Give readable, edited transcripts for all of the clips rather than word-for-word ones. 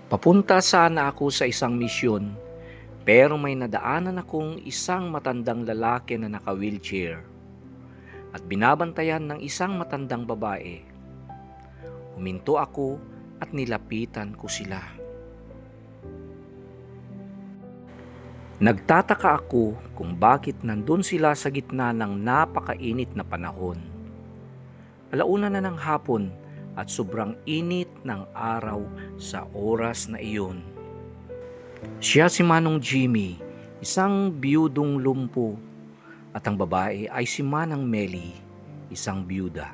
Papunta sana ako sa isang misyon, pero may nadaanan akong isang matandang lalaki na naka-wheelchair at binabantayan ng isang matandang babae. Huminto ako at nilapitan ko sila. Nagtataka ako kung bakit nandun sila sa gitna ng napakainit na panahon. Alauna na ng hapon at sobrang init ng araw sa oras na iyon. Siya si Manong Jimmy, isang biyudong lumpo, at ang babae ay si Manang Meli, isang biyuda.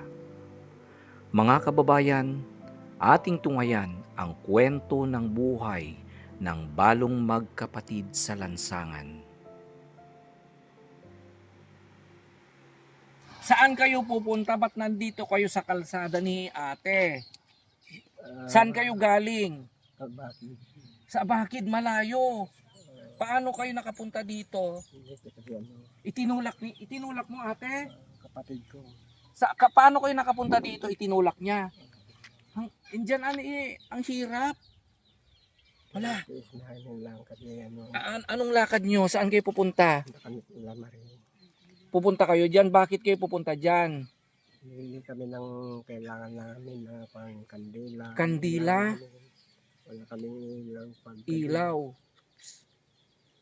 Mga kababayan, ating tungayan ang kwento ng buhay ng balong magkapatid sa lansangan. Saan kayo pupunta? Ba't nandito kayo sa kalsada ni ate? Saan kayo galing? Bakit? Sa Bakid, malayo. Paano kayo nakapunta dito? Itinulak mo ate? Kapatid ko. Paano kayo nakapunta dito? Itinulak niya. Indian ang hirap. Wala. Lang kasi Anong lakad nyo? Saan kayo pupunta? Lamarin. Pupunta kayo dyan? Bakit kayo pupunta dyan? Hindi kami ng kailangan namin na pang kandila. Kandila? Wala kaming ilaw pag Ilaw.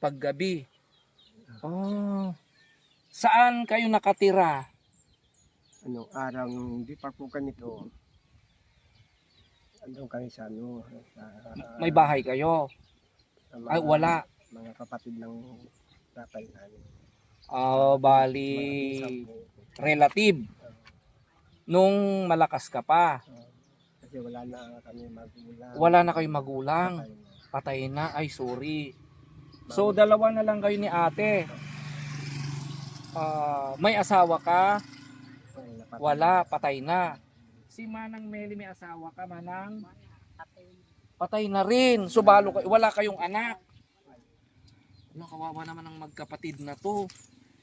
Paggabi. Oh. Saan kayo nakatira? Anong araw hindi pa po ganito. Andun kami sa May bahay kayo? sa Ay, wala. mga kapatid ng tatay namin. Bali, relative. Nung malakas ka pa. Kasi wala na kami magulang. Wala na kayong magulang. Patay na. Ay, sorry. So, dalawa na lang kayo ni ate. May asawa ka? Wala, patay na. Si Manang Meli may asawa ka, Manang? Patay na rin. So, wala kayong anak. Wala, kawawa naman ang magkapatid na to.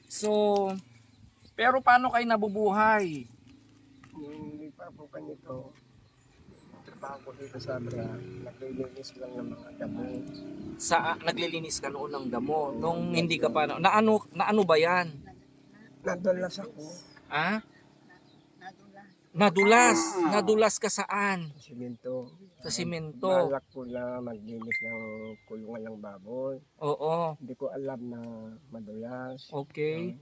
So, pero paano kayo nabubuhay? Hindi pa po ganito. Trabaho ko dito sa Abra. Naglilinis lang ng mga damo. Naglilinis ka noon ng damo. Nung hindi ka pa, naano ba yan? Nadulas ako. Ha? Nadulas. Nadulas ka saan? Sa simento. Sa simento. Balak ko na maglinis ng kulungan ng baboy. Oo. Hindi ko alam na madulas. Okay.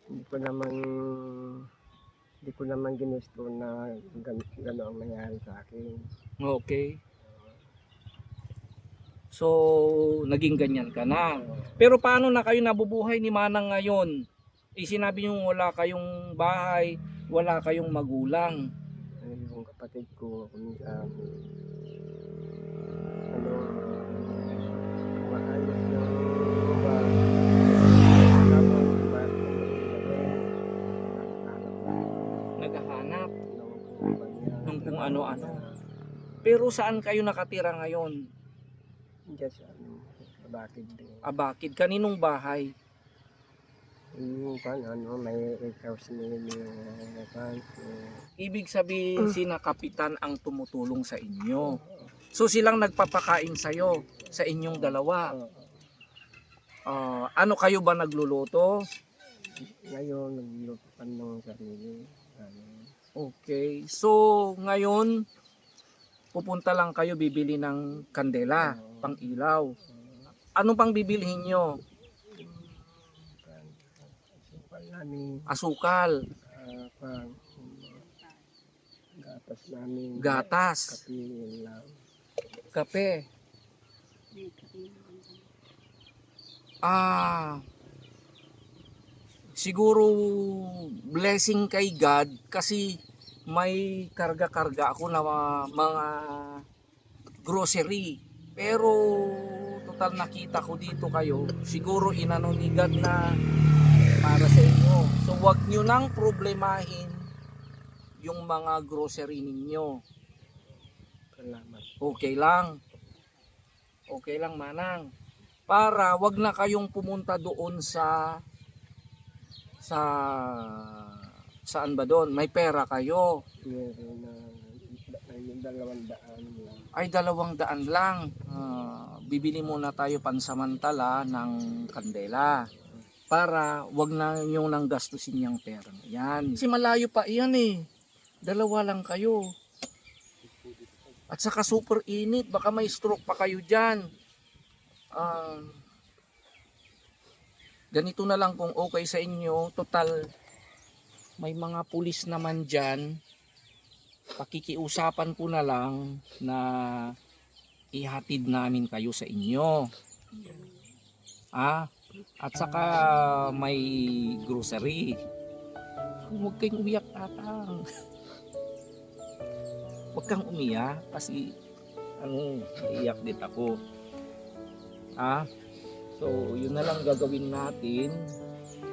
Hindi ko naman ginusto na gano'n ang nangyari sa akin. Okay. So, naging ganyan ka na. Pero paano na kayo nabubuhay ni Manang ngayon? Sinabi niyo wala kayong bahay, wala kayong magulang. Yung kapatid ko, kumaayos ng Naghahanap ng kung ano-ano. Pero saan kayo nakatira ngayon? Diyan sa Bakid din. Bakid. Kaninong bahay? Yung may house nila Ibig sabihin sina kapitan ang tumutulong sa inyo. So silang nagpapakain sa'yo, sa inyong dalawa. Ano kayo ba nagluluto? Ngayon, nagluluto pa ng sarili. Okay. So ngayon, pupunta lang kayo bibili ng kandela, pang ilaw. Ano pang bibilhin nyo? Asukal. Gatas namin. Gatas. Kape. Siguro blessing kay God kasi may karga-karga ako na mga grocery. Pero total nakita ko dito kayo, siguro inano ni God na para sa inyo. So wag nyo nang problemahin yung mga grocery ninyo. Salamat. Okay lang. Okay lang, Manang. Para wag na kayong pumunta doon saan ba doon? May pera kayo. Meron na 200 lang. Ay, 200 lang. Bibili muna tayo pansamantala ng kandela para wag na yung nang gastusin yung pera. Yan. Kasi malayo pa iyan eh. 2 lang kayo. At saka super init. Baka may stroke pa kayo dyan. Ganito na lang kung okay sa inyo. Total, may mga pulis naman dyan. Pakikiusapan ko na lang na ihatid namin kayo sa inyo. At saka may grocery. Huwag kayong umiyak, tatang. Huwag kang umiyak kasi naiyak din ako. So, yun na lang gagawin natin.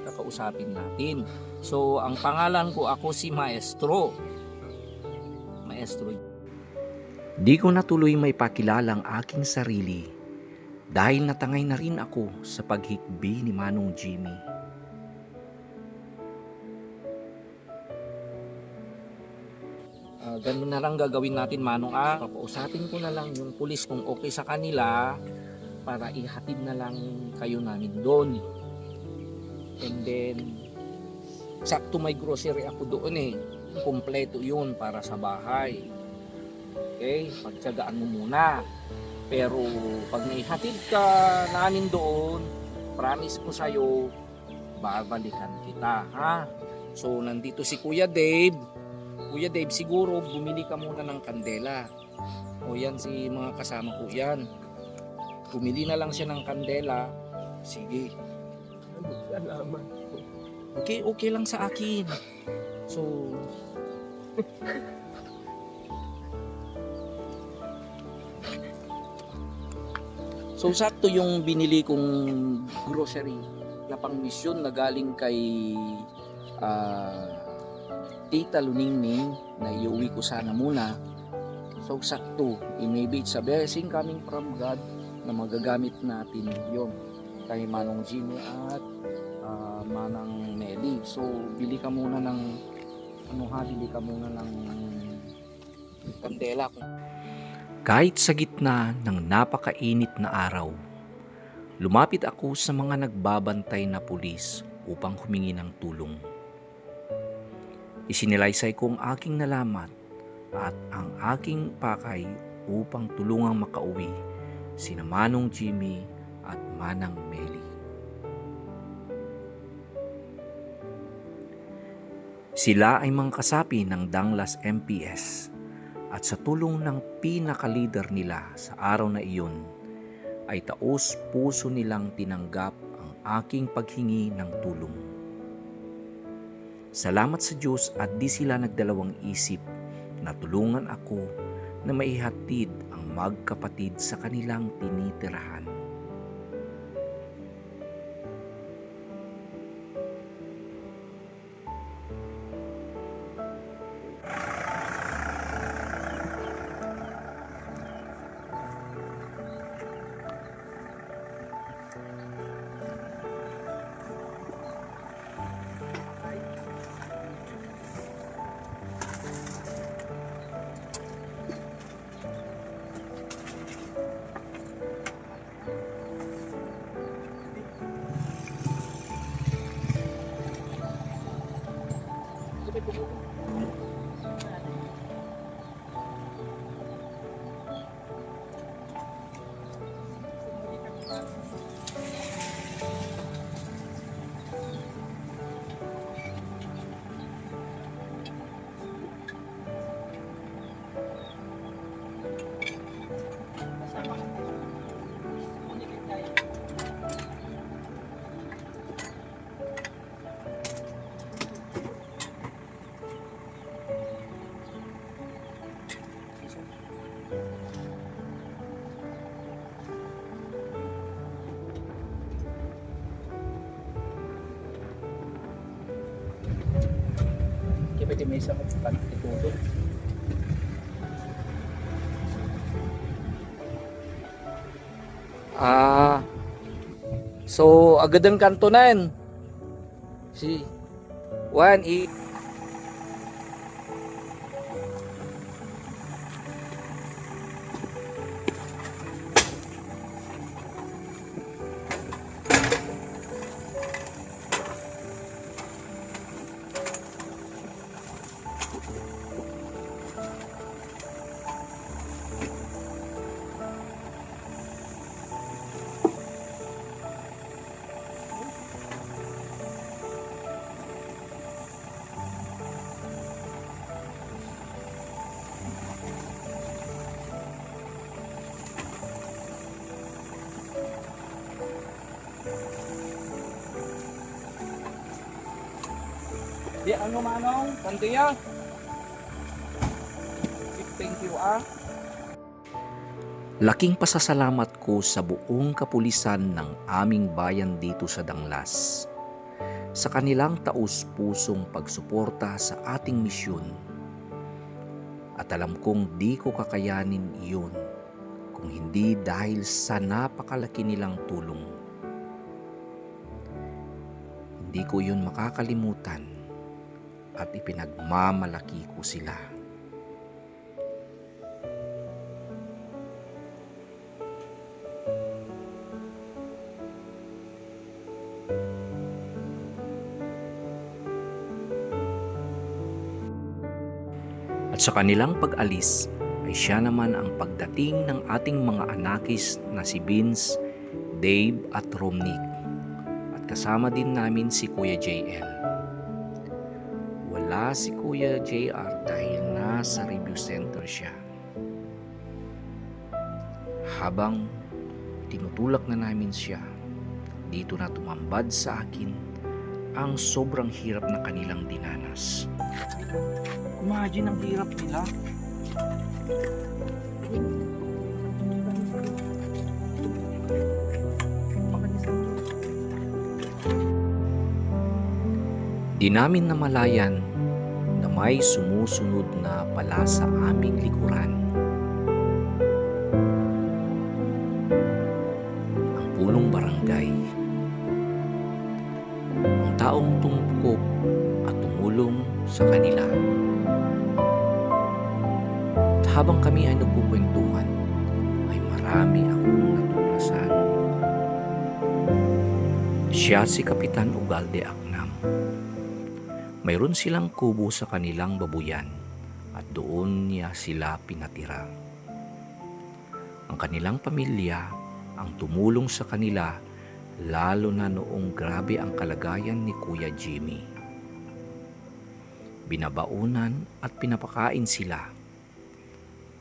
Kakausapin natin. So, ang pangalan ko, ako si Maestro. Di ko natuloy may pakilala ang aking sarili dahil natangay na rin ako sa paghikbi ni Manong Jimmy. Ganun na lang gagawin natin, Manong. Papausapin ko na lang yung pulis kung okay sa kanila para ihatid na lang kayo namin doon. And then, sakto may grocery ako doon eh. Kompleto yun para sa bahay. Okay, pagtsagaan mo muna. Pero pag naihatid ka namin doon, promise ko sa'yo, babalikan kita, ha? So, nandito si Kuya Dave. Kuya Dave, siguro bumili ka muna ng kandela. O yan, si mga kasama ko yan. Bumili na lang siya ng kandela. Sige. Salamat. Okay lang sa akin. So sakto yung binili kong grocery na pang-misyon na galing kay Tita Luningning na iuwi ko sana muna. So sakto, maybe it's a blessing coming from God na magagamit natin yon kay Manong Jimmy at Manang Nelly. So bili ka muna ng kandela. Kahit sa gitna ng napakainit na araw, lumapit ako sa mga nagbabantay na pulis upang humingi ng tulong. Isinilaysay ko ang aking nalaman at ang aking pakay upang tulungang makauwi sina Manong Jimmy at Manang Melly. Sila ay mga kasapi ng Danglas MPS at sa tulong ng pinaka-leader nila sa araw na iyon ay taos puso nilang tinanggap ang aking paghingi ng tulong. Salamat sa Diyos at di sila nagdalawang isip na tulungan ako na maihatid ang magkapatid sa kanilang tinitirahan. Pwede may isa kong itutol. So agad ang kantonan. Si 1 Ano manong? Kantiya? Thank you Laking pasasalamat ko sa buong kapulisan ng aming bayan dito sa Danglas sa kanilang taus-pusong pagsuporta sa ating misyon. At alam kong di ko kakayanin iyon kung hindi dahil sa napakalaki nilang tulong. Hindi ko yun makakalimutan at ipinagmamalaki ko sila. At sa kanilang pag-alis ay siya naman ang pagdating ng ating mga anakis na si Vince, Dave at Romnick. At kasama din namin si Kuya JL. Wala si Kuya JR dahil nasa review center siya. Habang tinutulak na namin siya, dito na tumambad sa akin ang sobrang hirap na kanilang dinanas. Imagine ang hirap nila. Di namin namalayan na may sumusunod na pala sa aming likuran. Ang punong barangay. Ang taong tungkop at tumulong sa kanila. At habang kami ay nagkukwentuhan, ay marami akong natuklasan. Siya si Kapitan Ugalde Aknam. Mayroon silang kubo sa kanilang babuyan at doon niya sila pinatira. Ang kanilang pamilya ang tumulong sa kanila lalo na noong grabe ang kalagayan ni Kuya Jimmy. Binabaunan at pinapakain sila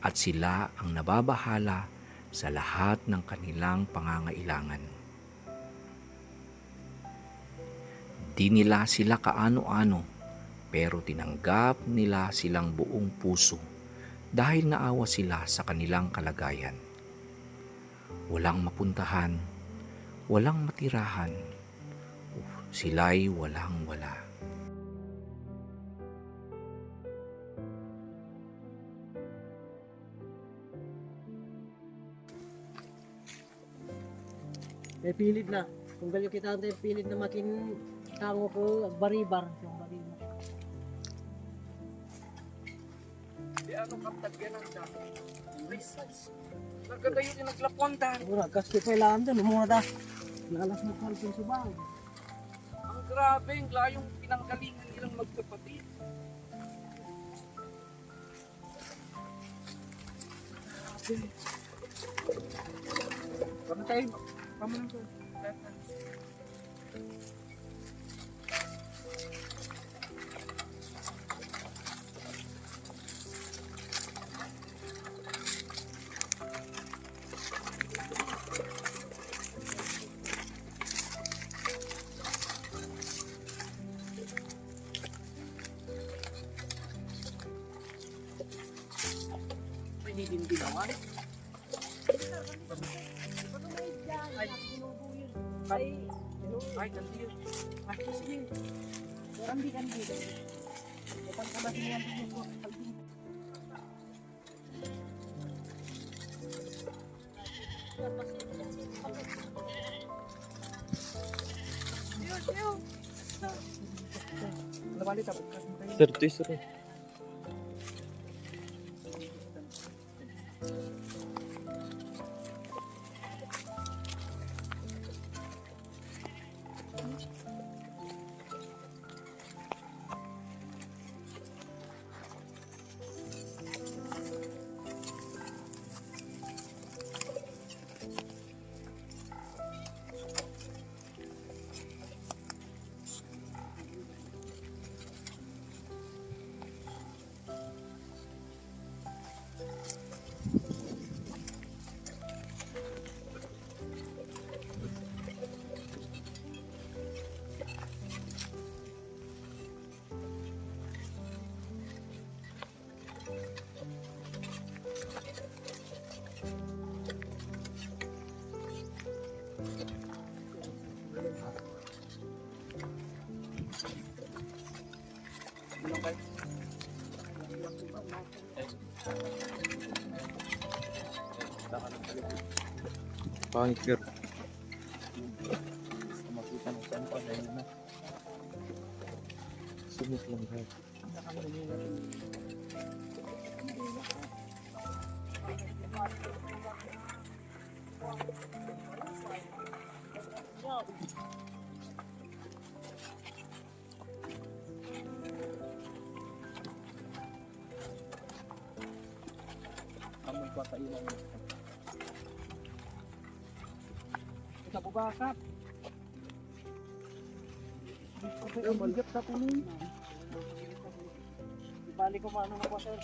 at sila ang nababahala sa lahat ng kanilang pangangailangan. Di nila sila kaano-ano pero tinanggap nila silang buong puso dahil naawa sila sa kanilang kalagayan. Walang mapuntahan, walang matirahan, sila'y walang-wala. May pilit na. Kung galing kita tayo pilit na makin tango ko baribar. Yung baribar. Di ano kaptag yan ang dami. Nagkada yun yung naglapontan. Ura, kasi kailangan doon. Umuna ta. Nalas mo kwan sa subang. Ang grabe, ang layong pinanggalingan nilang magkapatid. Kami tayo, pamanang ko. Hindi din ginawa. Ay, kandiyo. Ay, sige. Kandi. Kapag kabasihan din ko. Nabalik ako. Sir. Pangit pero. Makita ng saan pa dahil na. Sumit lang tayo. Ang magpapailan. Ito po ba, Kap? Ang bigat sa punin. Ibali ko maano na po, sir.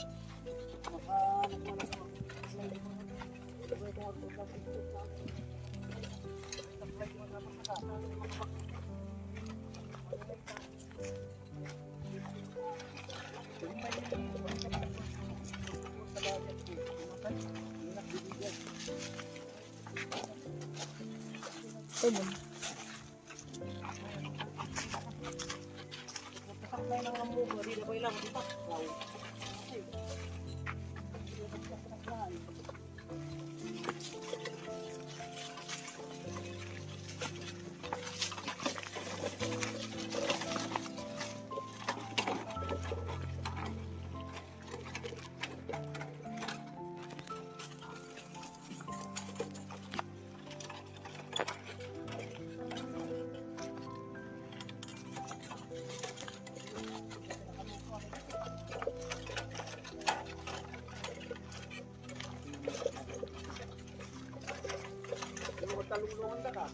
Talulungan ka ka.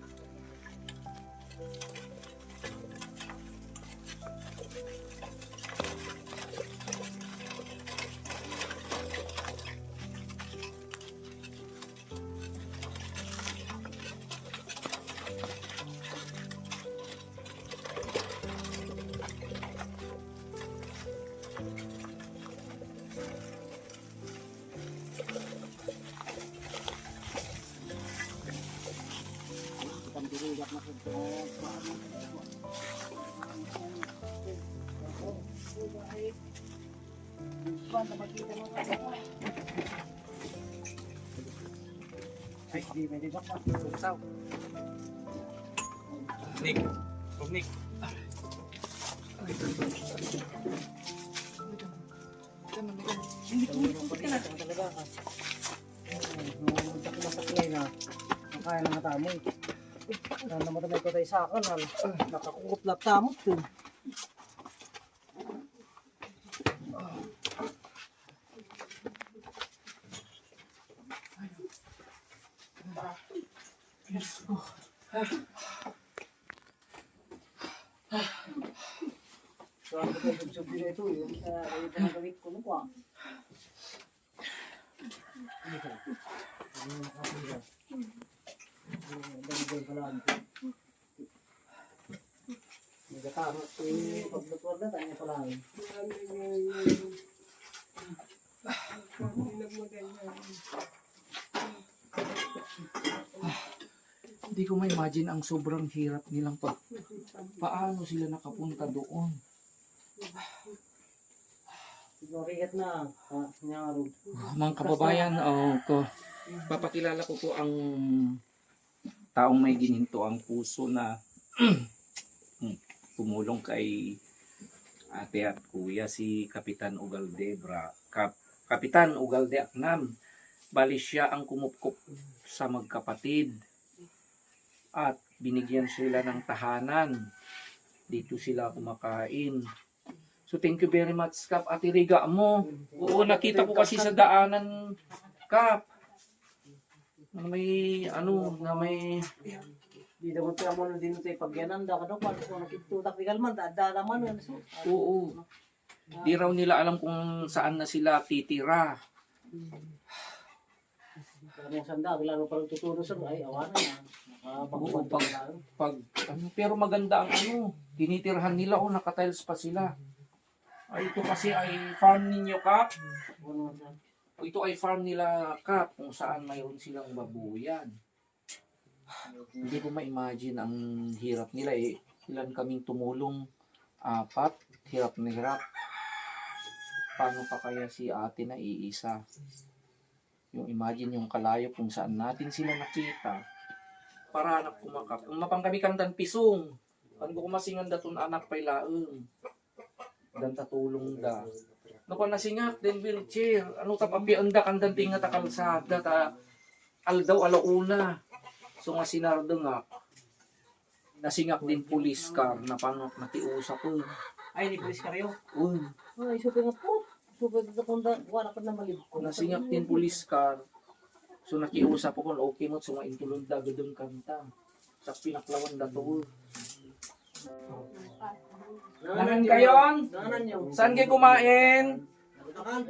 Ay, di may dibak pa. Tungsaw. Nick. Nick. Hindi ko talaga ka. Nung masaklay na, nakaya na nga tamoy. Namatay ko tayo sa akin, nakakukuplap tamot yun. So, ano ba yung sabi na ito, yung pinagawit ko nung kwa. Dahil pala ito. Nagkatama ito yung paglutuan na tayo pala. Hindi ko ma-imagine ang sobrang hirap nilang paano sila nakapunta doon. Sigurigat na, nyaro. Mga kababayan, papakilala ko po ang taong may gininto ang puso na tumulong kay ate at kuya, si Kapitan Ugalde Kapitan Ugalde Aknam. Bali siya ang kumupkup sa magkapatid at binigyan sila ng tahanan. Dito sila kumakain. So thank you very much, Kap. Ate Riga mo. Oo, nakita ko kasi sa daanan, Kap. Na may Di dapat kaya mo na din ito pagyanan, da ka daw, paano ko nakitutak di kalman, da naman yun. oo. Di raw nila alam kung saan na sila titira. Kaya yung sanda, lalo parang tuturo sa ay awanan na. Oo, pero maganda ang tinitirhan nila o nakatiles pa sila. Ay, ito kasi ay farm ninyo, Kap. Ito ay farm nila, Kap, kung saan mayroon silang babuyan. Hindi ko ma-imagine ang hirap nila eh. Ilan kaming tumulong, 4, hirap na hirap. Paano pa kaya si ate na iisa? Yung imagine yung kalayo kung saan natin sila nakita. Para anak kumakap. Kung mapangkami kandan pisong. Kan ko kumasingan datun anak pay laeng. Dan tatulong da. Naku nasingak din wheelchair. Ano ta papi anda kandan tinga ta kalsada ta aldaw alauna. So nga sinardo nga. Nasingak din police car na panok na tiusa ko. Ay, ni Police Karyo. Uy, Ay, super nga po. Super nga kung wala ka na malib. nasingak din police car. So nakiusap ko kung okay mo so maintulog da gadong kanta. Sa pinaklawan da to. Nanan kayon? Nanan niyo. Saan kayo kumain? Nanan.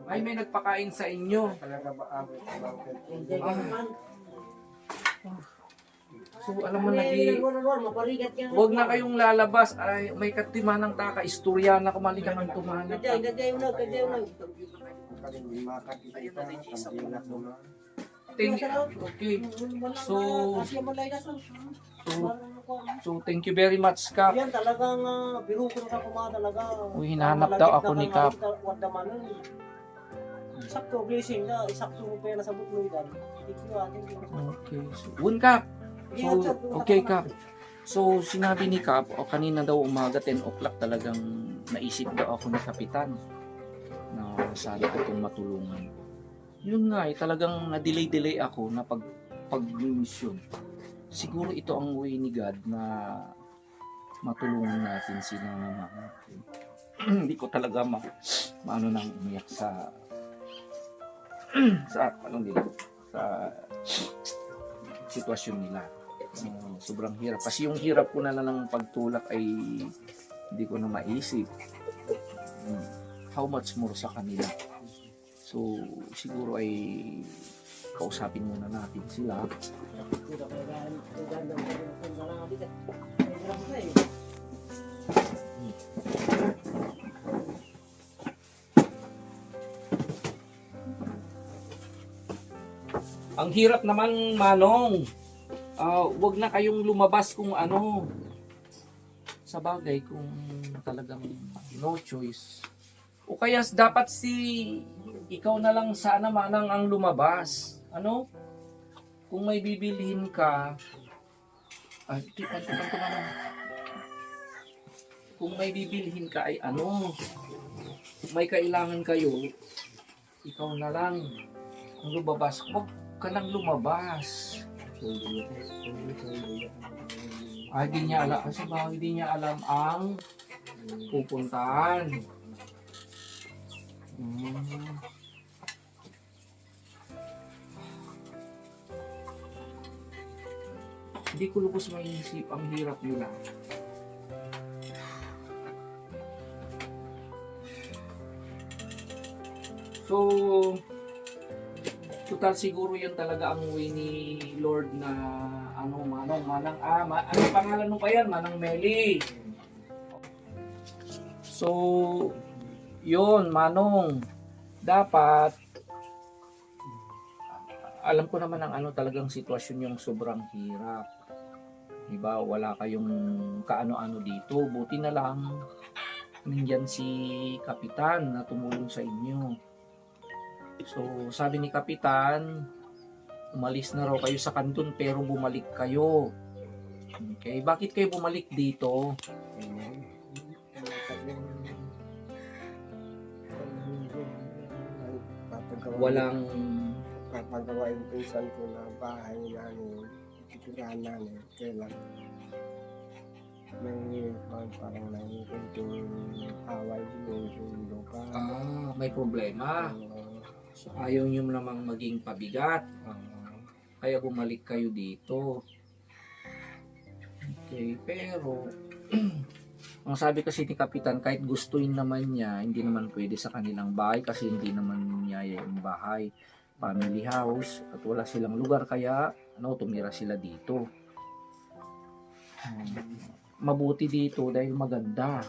Ay, may nagpakain sa inyo. Talaga ba abot bakit? Enjoy ka naman. So, alam mo lagi, Maparigat ka. huwag na kayong lalabas. Ay, may katimanang taka, istorya na kumalikan ng tumanang. Gaday unag. Kali makakita kandilat mo. Okay. So, thank you very much, Kap. Yan talagang biro ko na kuma talaga. Uy, hinahanap daw ako ni Kap. Sakto blessing na, sakto mo pera sa bukloy dan. Okay. So, Kap. So, okay, Kap. So, sinabi ni Kap, o kanina daw umaga, 10 o'clock talagang naisip daw ako ni Kapitan na sana itong matulungan. Yun nga talagang na-delay ako na pag-mission. Siguro ito ang way ni God na matulungan natin sila mga hindi ko talaga maano nang umiyak sa anong nila sa sitwasyon nila. Sobrang hirap. Kasi yung hirap ko na ng pagtulak ay hindi ko na maisip. How much more sa kanila. So, siguro ay kausapin muna natin sila. Ang hirap naman, Manong. Wag na kayong lumabas kung ano. Sa bagay, kung talagang no choice. O kaya dapat ikaw na lang sana manang ang lumabas. Ano? Kung may bibilhin ka, kung may bibilhin ka ay ano, kung may kailangan kayo, ikaw na lang ang lumabas. Huwag ka nang lumabas. Di niya alam, kasi baka hindi niya alam ang pupuntahan. Hindi ko lubos maiisip ang hirap nila. So, total siguro yun talaga ang way ni Lord na Manang, ano pangalan mo pa yan? Manang Meli. So, yun, Manong, dapat alam ko naman ang talagang sitwasyon yung sobrang hirap. Diba, wala kayong kaano-ano dito. Buti na lang nandiyan si Kapitan na tumulong sa inyo. So, sabi ni Kapitan, umalis na raw kayo sa kanton pero bumalik kayo. Okay, bakit kayo bumalik dito? Walang papagawa yung pinsan ko na bahay namin, titirahan namin, kailan may parang nangyikunting away din yung lupa. May problema. So, ayaw nyo namang maging pabigat. Kaya bumalik kayo dito. Okay, pero ang sabi kasi ni Kapitan, kahit gustuin naman niya, hindi naman pwede sa kanilang bahay kasi hindi naman niya yung bahay, family house, at wala silang lugar kaya tumira sila dito. Mabuti dito dahil maganda.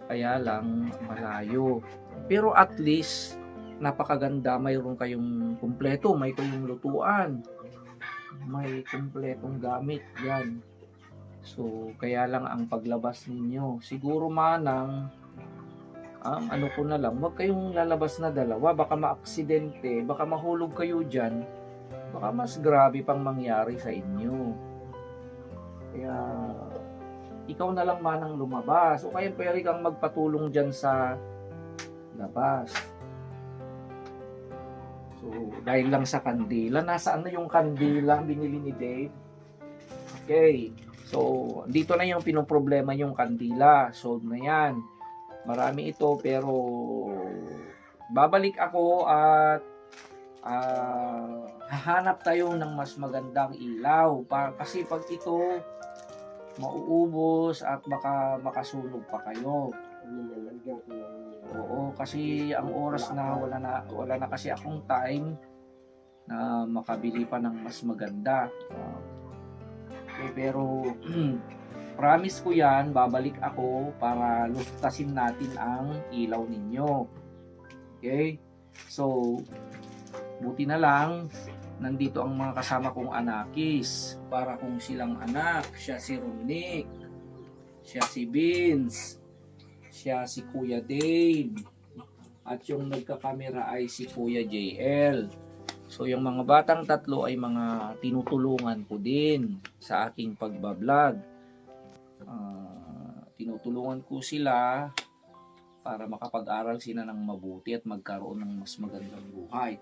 Kaya lang malayo. Pero at least napakaganda, mayroon kayong kumpleto, may kayong lutuan, may kumpletong gamit yan. So, kaya lang ang paglabas ninyo. Siguro Manang, ang ano ko na lang, huwag kayong lalabas na dalawa, baka maaksidente, baka mahulog kayo dyan, baka mas grabe pang mangyari sa inyo. Kaya, ikaw na lang manang lumabas, o kaya pwede kang magpatulong dyan sa labas. So, dahil lang sa kandila, nasaan na yung kandila binili ni Dave? Okay, so, dito na yung pinoproblema yung kandila, solve na yan. Marami ito pero babalik ako at hahanap tayo ng mas magandang ilaw kasi pag ito mauubos at baka makasunog pa kayo. Oo, kasi ang oras na wala na kasi akong time na makabili pa ng mas maganda. Okay, pero promise ko yan, babalik ako para luftasin natin ang ilaw ninyo. Okay? So, buti na lang, nandito ang mga kasama kong anakis. Para kung silang anak, siya si Romnick, siya si Vince, siya si Kuya Dave, at yung nagkakamera ay si Kuya JL. So, yung mga batang tatlo ay mga tinutulungan ko din sa aking pagbablog. Tinutulungan ko sila para makapag-aral sila ng mabuti at magkaroon ng mas magandang buhay.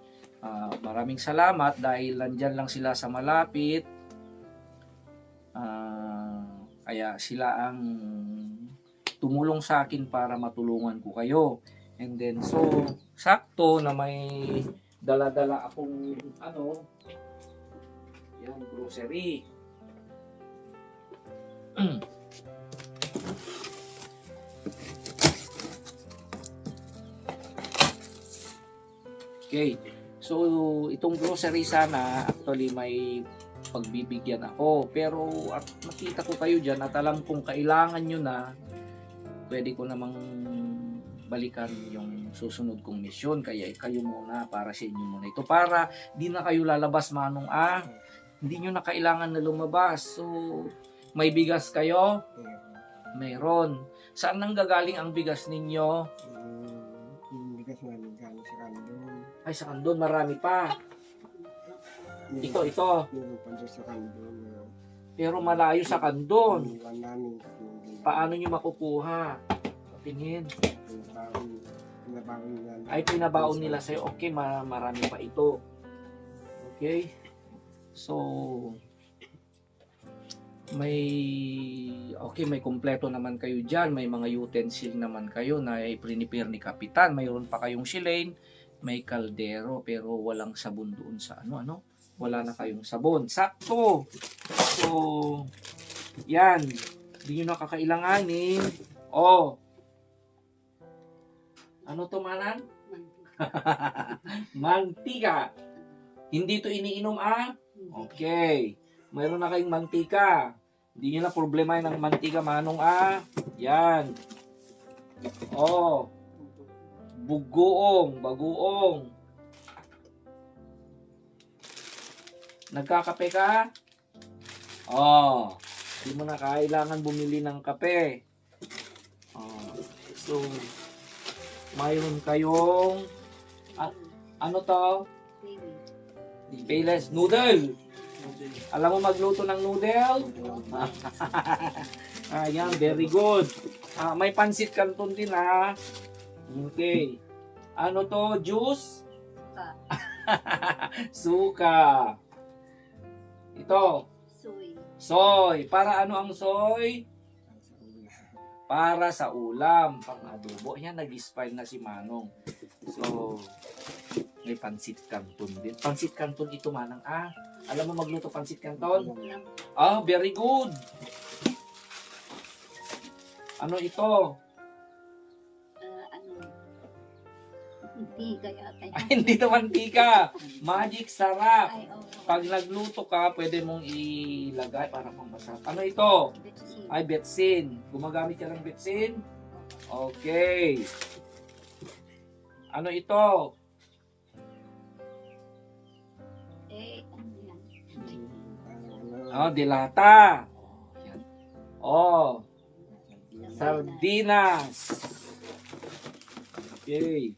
Maraming salamat dahil nandyan lang sila sa malapit. Kaya sila ang tumulong sa akin para matulungan ko kayo. And then, so, sakto na may dala-dala akong yan, grocery. Okay. So, itong grocery sana, actually may pagbibigyan ako. Pero, at nakita ko kayo dyan at alam kong kailangan nyo na, pwede ko namang balikan yung susunod kong misyon. Kaya kayo muna, para sa inyo muna ito. Para di na kayo lalabas manong hindi nyo na kailangan na lumabas. So, may bigas kayo? Mayroon. Saan nanggagaling ang bigas ninyo? Yung bigas namin galing sa Kandon. Ay, sa Kandon, marami pa. Ito. Meron pa dyan sa Kandon. Pero malayo sa Kandon. Iniwan namin. Paano nyo makukuha? Tingin. Pinabaon nila. Ay, pinabaon nila sa'yo. Okay, marami pa ito. Okay? So, may kumpleto naman kayo dyan. May mga utensil naman kayo na i-prepare ni Kapitan. Mayroon pa kayong silane, may kaldero, pero walang sabon doon sa wala na kayong sabon. Sakto! So, yan. Hindi nyo nakakailanganin. Ano to, Manan? Mantika. Hindi to iniinom, Okay. Mayroon na kayong mantika. Hindi nyo na problema ng mantika, manong, Yan. Bagoong. Nagkakape ka? Hindi mo na kailangan bumili ng kape. So, mayroon kayong ano to? Payless noodle. Alam mo magluto ng noodle? Ayan, very good. May pansit canton din, Okay. Ano to? Juice? Suka. Ito. Soy. Para ano ang soy? Para sa ulam. Pang adobo. Ayan, nag-spile na si Manong. So, may pansit canton din. Pansit canton ito, Manang. Alam mo magluto pansit canton? Very good. Ano ito? Mantika yata. Hindi ito mantika. Magic sarap. Ay, oo. Pag nagluto ka, pwede mong ilagay para masarap. Ano ito? Betsin. Ay, betsin. Gumagamit ka ng betsin? Okay. Ano ito? Ano yan? Dilata. Sardinas. Okay.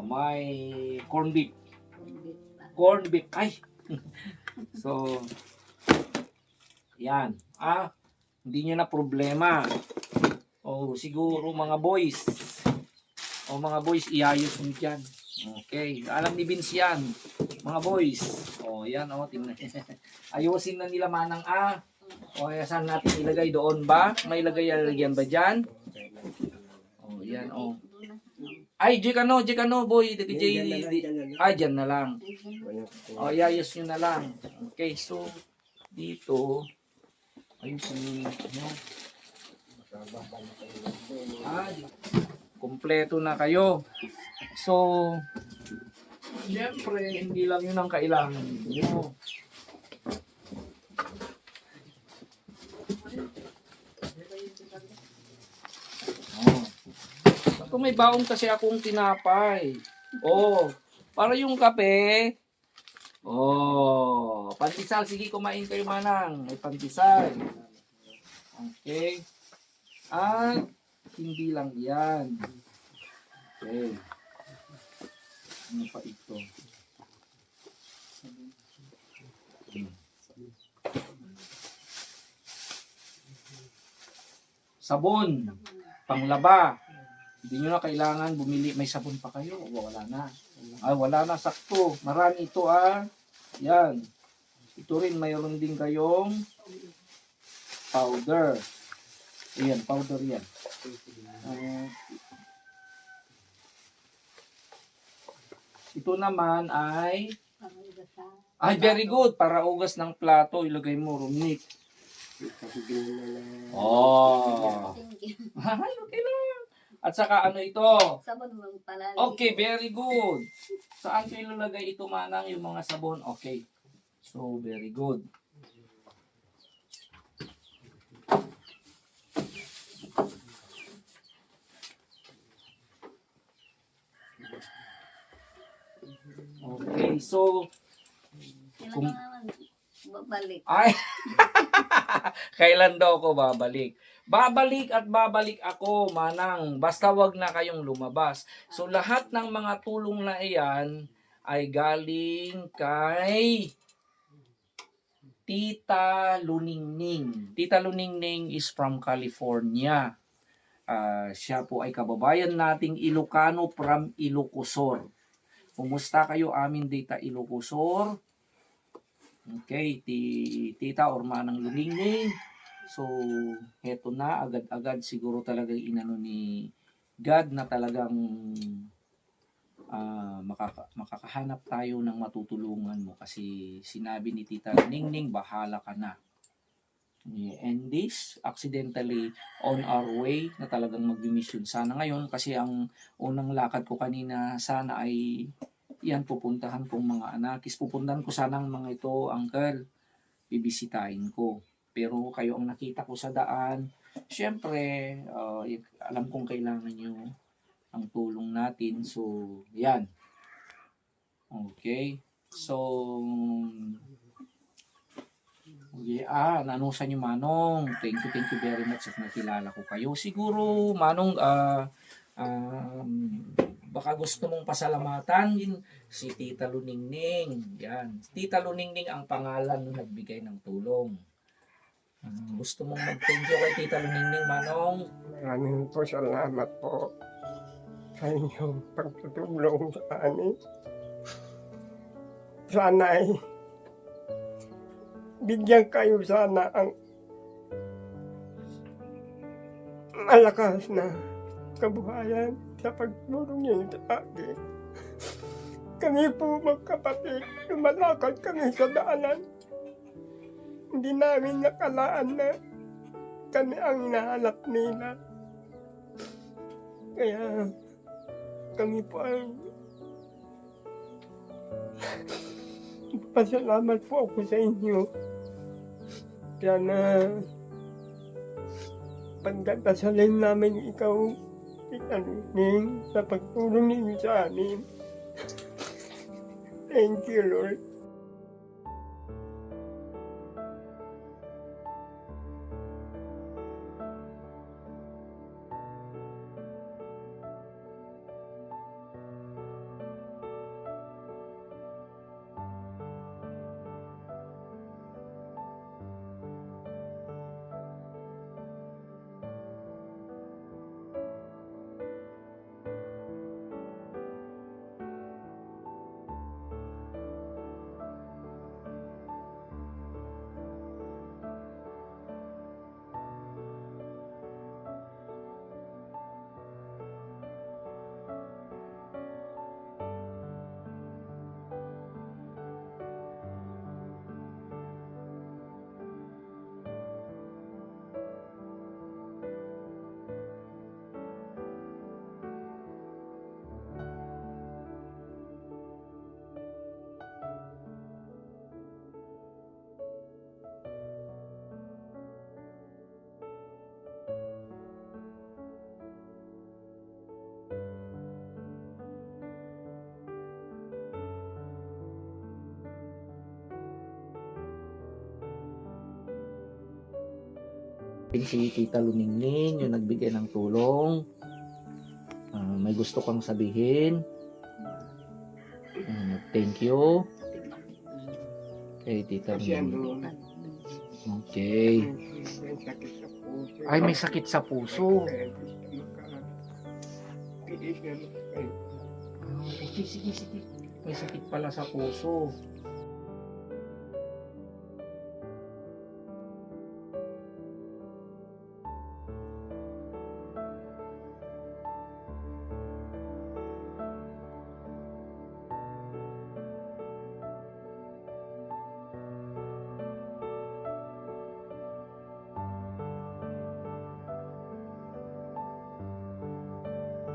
May corn beef. Corn beef. Ay! So, yan. Hindi nyo na problema. Siguro mga boys. Mga boys, iayos nyo dyan. Okay. Alam ni Vince yan. Mga boys. Yan. Tingnan. Ayusin na nila manang saan natin ilagay doon ba? May lagyan ba dyan? Yan. Ay, Jek ano, boy. Dyan na lang. Iayos nyo na lang. Okay, so, dito, ayusin nyo. Kompleto na kayo. So, syempre, hindi lang yun ang kailangan nyo. Kung may baon kasi akong tinapay. Para yung kape. Pantisal. Sige, kumain kayo manang. May pantisal. Okay. At hindi lang yan. Okay. Ano pa ito? Sabon. Panglaba. Hindi nyo na kailangan bumili. May sabon pa kayo. Wala na. Wala na. Sakto. Marami ito Yan. Ito rin mayroon din kayong powder. Ayan, powder yan. Ito naman ay very good. Para ugas ng plato. Ilagay mo, Rumnik. Okay lang. At saka ano ito? Sabon mo pala. Okay, very good. Saan ko ilalagay ito manang yung mga sabon? Okay. So, very good. Okay, so Kailan ka naman babalik? ay kailan daw ako babalik? Babalik at babalik ako, manang. Basta wag na kayong lumabas. So lahat ng mga tulong na iyan ay galing kay Tita Luningning. Tita Luningning is from California. Siya po ay kababayan nating Ilocano from Ilocosur. Kumusta kayo amin dita Ilocosur? Okay, Tita or Manang Luningning. So, heto na, agad-agad siguro talaga inano ni God na talagang makakahanap tayo ng matutulungan mo kasi sinabi ni Tita Ningning, bahala ka na. And this, accidentally on our way na talagang mag-mission sana ngayon kasi ang unang lakad ko kanina sana ay yan, pupuntahan kong mga anakis. Pupuntahan ko sana ang mga ito, uncle, bibisitahin ko. Pero kayo ang nakita ko sa daan. Siyempre, alam kong kailangan nyo ang tulong natin. So, yan. Okay. So, okay. Nanusan nyo Manong. Thank you very much at nakilala ko kayo. Siguro, Manong, baka gusto mong pasalamatan si Tita Luningning. Yan. Tita Luningning ang pangalan na nagbigay ng tulong. Gusto mong mag-thank you kay Tita Luningning, Manong? Maraming po salamat po sa inyong pagtutulong sa amin. Sana ay bigyan kayo sana ang malakas na kabuhayan sa pagtulong niyo sa akin. Kami po magkapatid, lumalakad kami sa daanan. Hindi namin nakalaan na kami ang hinahanap nila. Kaya kami po ang pasalamat po ako sa inyo. Sana pagdadasalin namin ikaw, Italuning, sa pagtulong ninyo sa amin. Thank you, Lord. Si Tita Luningning yung nagbigay ng tulong. May gusto kang sabihin. Thank you. Kay Tita Kasi Luningning. ano, Okay. may sakit sa puso. Ay, may sakit sa puso. Kaya gusto makatiis na kayo. Okay, sige. May sakit pala sa puso.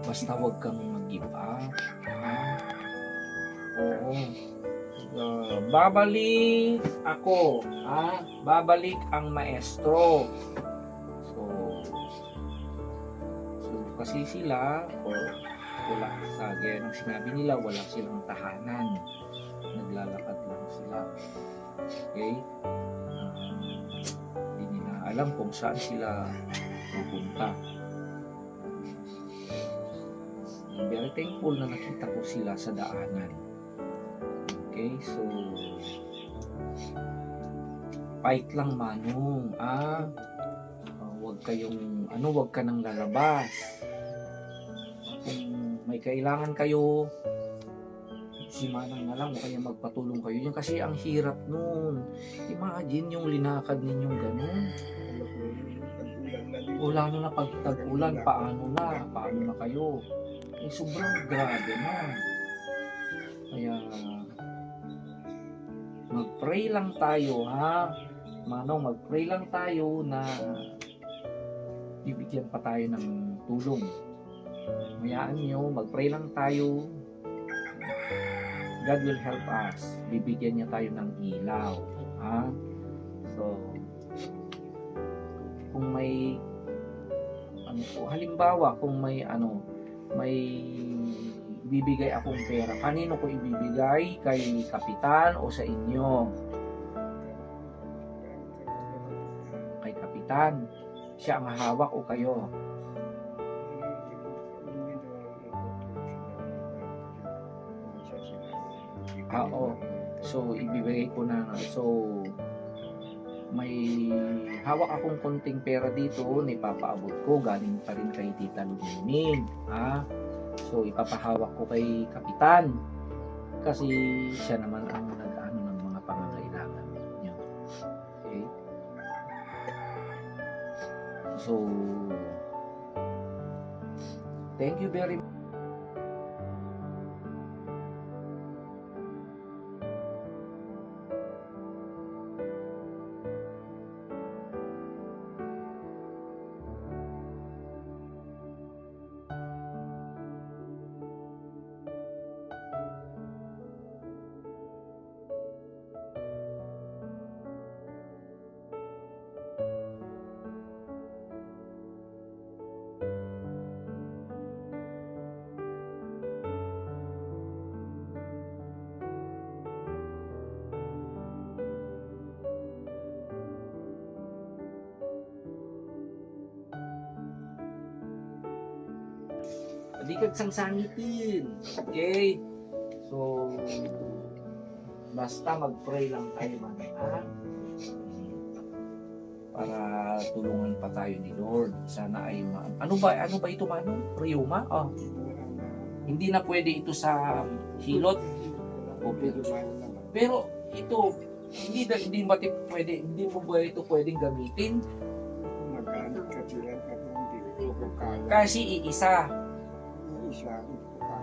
Basta huwag kang mag-give up. Ha? Oo. Babalik ako. Ha? Babalik ang maestro. So kasi sila, wala sa gaya ng sinabi nila, wala silang tahanan. Naglalakad lang sila. Okay? Hindi nila alam kung saan sila pupunta. Very thankful na nakita ko sila sa daanan. Okay, so fight lang, Manong. Huwag ka nang lalabas. Kung may kailangan kayo, si Manang na lang o kaya magpatulong kayo. Yun kasi ang hirap nun. Imagine yung linakad ninyong ganun. O lalo na pag tag-ulan, paano na kayo? Sobrang grabe na. Kaya mag-pray lang tayo, ha? Manong, mag-pray lang tayo na bibigyan pa tayo ng tulong. Mayaan nyo, mag-pray lang tayo. God will help us. Bibigyan niya tayo ng ilaw, ha? So kung may halimbawa kung may bibigay akong pera, kanino ko ibibigay? Kay kapitan o sa inyo? Kay kapitan. Siya ang hawak o kayo? Oo. So ibibigay ko na. So may hawak akong konting pera dito na ipapaabot ko, galing pa rin kay Tita Luningning, ha? So ipapahawak ko kay kapitan kasi siya naman ang nag-ano ng mga pangangailangan niyo. Okay? So thank you very much. Di kag sangsangitin. Okay? So, basta mag-pray lang tayo, ha? Para tulungan pa tayo ni Lord. Sana ay ano ba ito, Manong? Rheuma? Oh. Hindi na pwede ito sa hilot. Okay. Pero ito, hindi mo ba ito pwedeng gamitin? Kasi iisa.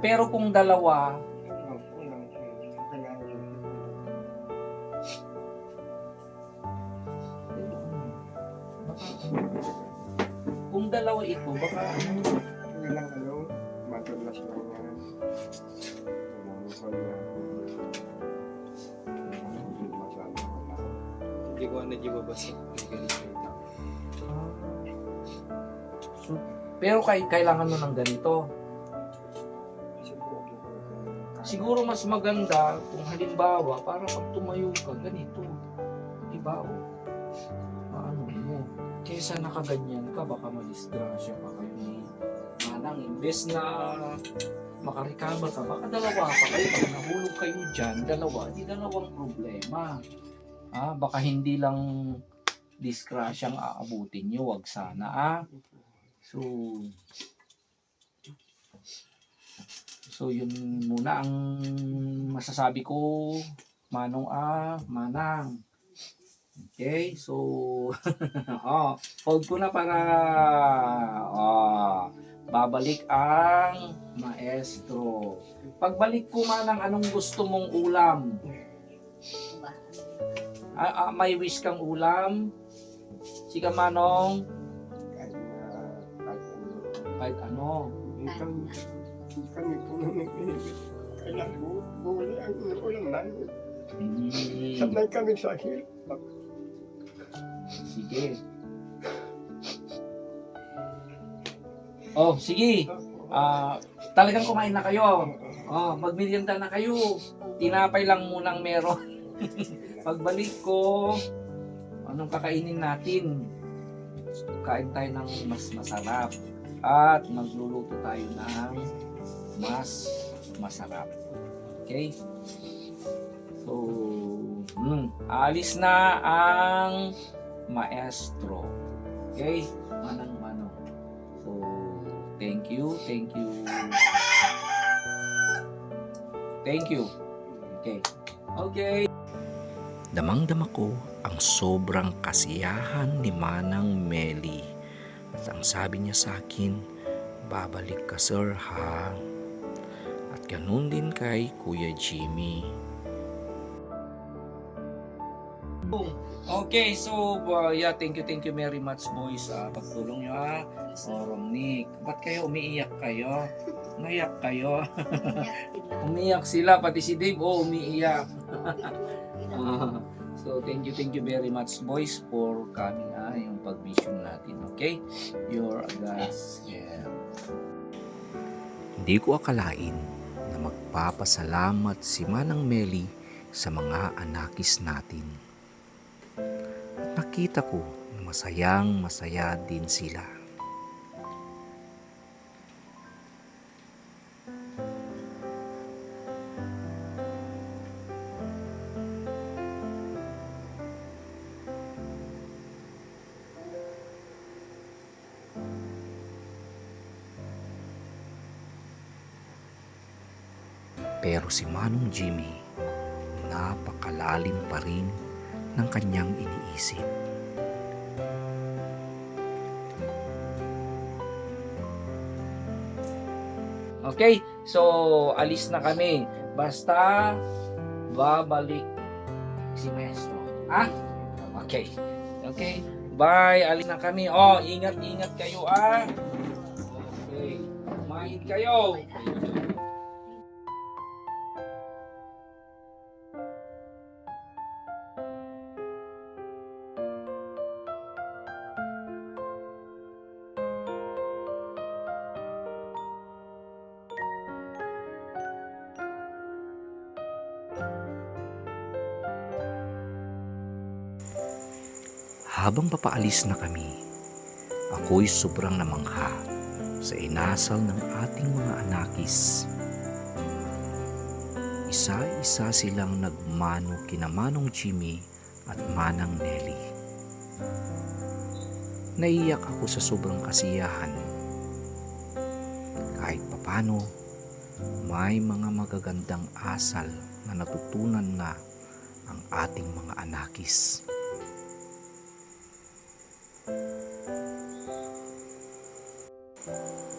Pero kung dalawa, ito, baka matulas lang yan. Hindi ko na basta. So, pero kailangan mo ng ganito. Siguro mas maganda kung halimbawa para pag tumayo ka ganito. Diba? Paano mo? kesa nakaganyan ka, baka madisgrasya pa kayo ni Manang. Imbes na makarecover ka, baka dalawa pa kayo. Pag nahulog kayo dyan, di dalawang problema. Baka hindi lang disgrasyang aabutin nyo, wag sana So yun muna ang masasabi ko, Manong Manang. Okay, so hold ko na para babalik ang maestro. Pagbalik ko, Manang, anong gusto mong ulam? May wish kang ulam? Sika, Manong? Kahit ano. Kami po nangyayari. Kailangan bumuli ang ulam namin. Sanay kami sa hirap. Sige. Sige. Talagang kumain na kayo. Magmerienda na kayo. Tinapay lang munang meron. Pagbalik ko, anong kakainin natin? Kain tayo ng mas masarap. At magluluto tayo ng mas masarap. Okay? So, aalis na ang maestro. Okay? Manang. So, thank you. Okay. Damang-dama ko ang sobrang kasiyahan ni Manang Meli. At ang sabi niya sa akin, babalik ka, sir, ha? At ganun din kay Kuya Jimmy. Okay, so thank you very much, boys, sa pagtulong nyo, ha? Romnick, ba't kayo umiiyak kayo? Naiyak kayo? Umiiyak sila, pati si Dave, umiiyak. So thank you very much, boys, for coming, yung pag-mission natin, okay? You're God's help. Hindi ko akalain na magpapasalamat si Manang Meli sa mga anakis natin. At nakita ko na masaya din sila. Pero si Manong Jimmy, napakalalim pa rin ng kanyang iniisip. Okay, so alis na kami. Basta babalik si Maestro. Okay. Bye, alis na kami. Ingat kayo, Okay. Kumain kayo. Habang papaalis na kami, ako'y sobrang namangha sa inasal ng ating mga anakis. Isa-isa silang nagmano kina Manong Jimmy at Manang Nelly. Naiyak ako sa sobrang kasiyahan. Kahit papano, may mga magagandang asal na natutunan na ang ating mga anakis.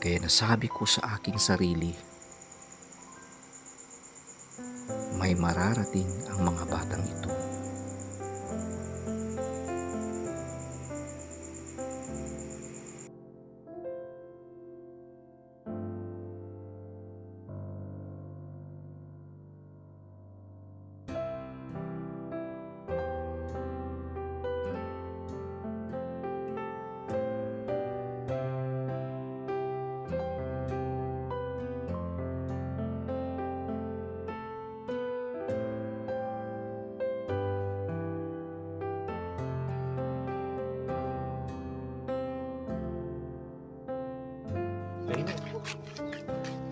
Kaya nasabi ko sa aking sarili, may mararating ang mga batang ito.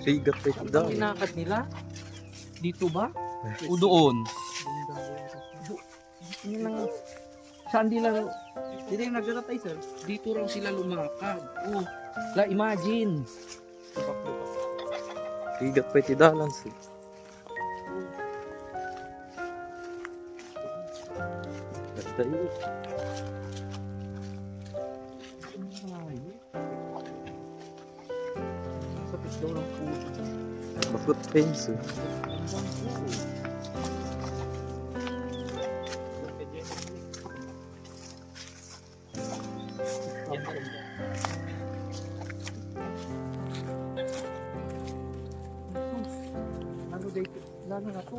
Rigat pa Ang linakad nila? Dito ba? O doon? Yun lang. Saan nila? Hindi yung nagdaratay, sir. Dito raw sila lumakad. Oh, la imagine. Rigat pa dalan sir. Ganda yun. Sakit daw ng puso. Bakot pains eh. Ano dito? Lalo na to.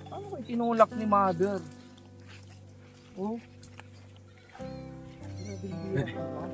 Ano kayo tinulak ni mother? Oh. Grabe yung biyak naman.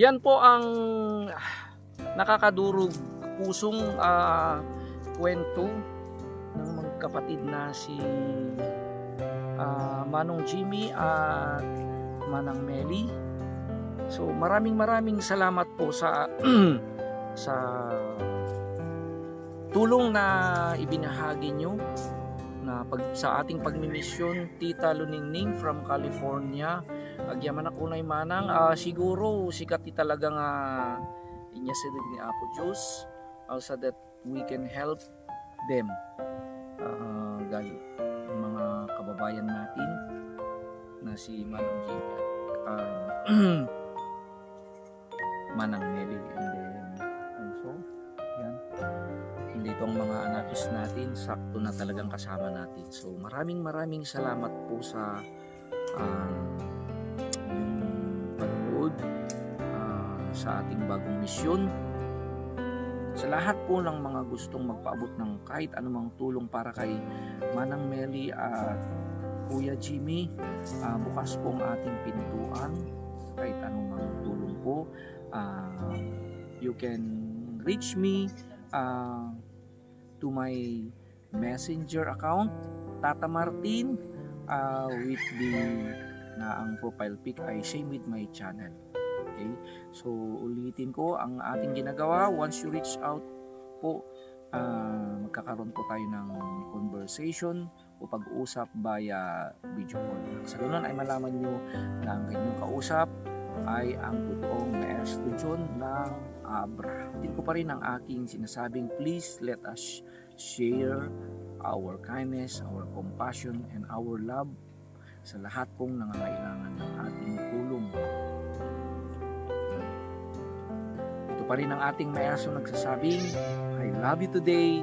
Yan po ang nakakadurog pusong kwento ng magkapatid na si Manong Jimmy at Manang Meli. So maraming salamat po sa sa tulong na ibinahagi nyo na sa ating pagmimisyon. Tita Luningning from California. Agyaman ako na manang siguro sikat ti talaga nga inya sinig ni Apo Diyos so that we can help them gayo ang mga kababayan natin na si Manang Jimmy at Manang Meli, and then also yan dito ang mga anakis natin, sakto na talagang kasama natin. So maraming salamat po sa sa ating bagong misyon. Sa lahat po ng mga gustong magpaabot ng kahit anumang tulong para kay Manang Meli at Kuya Jimmy, bukas po ang ating pintuan kahit anumang tulong po. You can reach me to my messenger account, Tata Martin, with the na ang profile pic ay same with my channel. Okay? So ulitin ko ang ating ginagawa. Once you reach out po, magkakaroon po tayo ng conversation o pag-uusap via video call. Sa ganun ay malaman nyo na ang kanyang kausap ay ang totoong Maestro John ng Abra. Din ko pa rin ang aking sinasabing, please let us share our kindness, our compassion, and our love sa lahat pong nangangailangan ng ating tulong. Ito pa rin ang ating maestro nagsasabing, I love you today,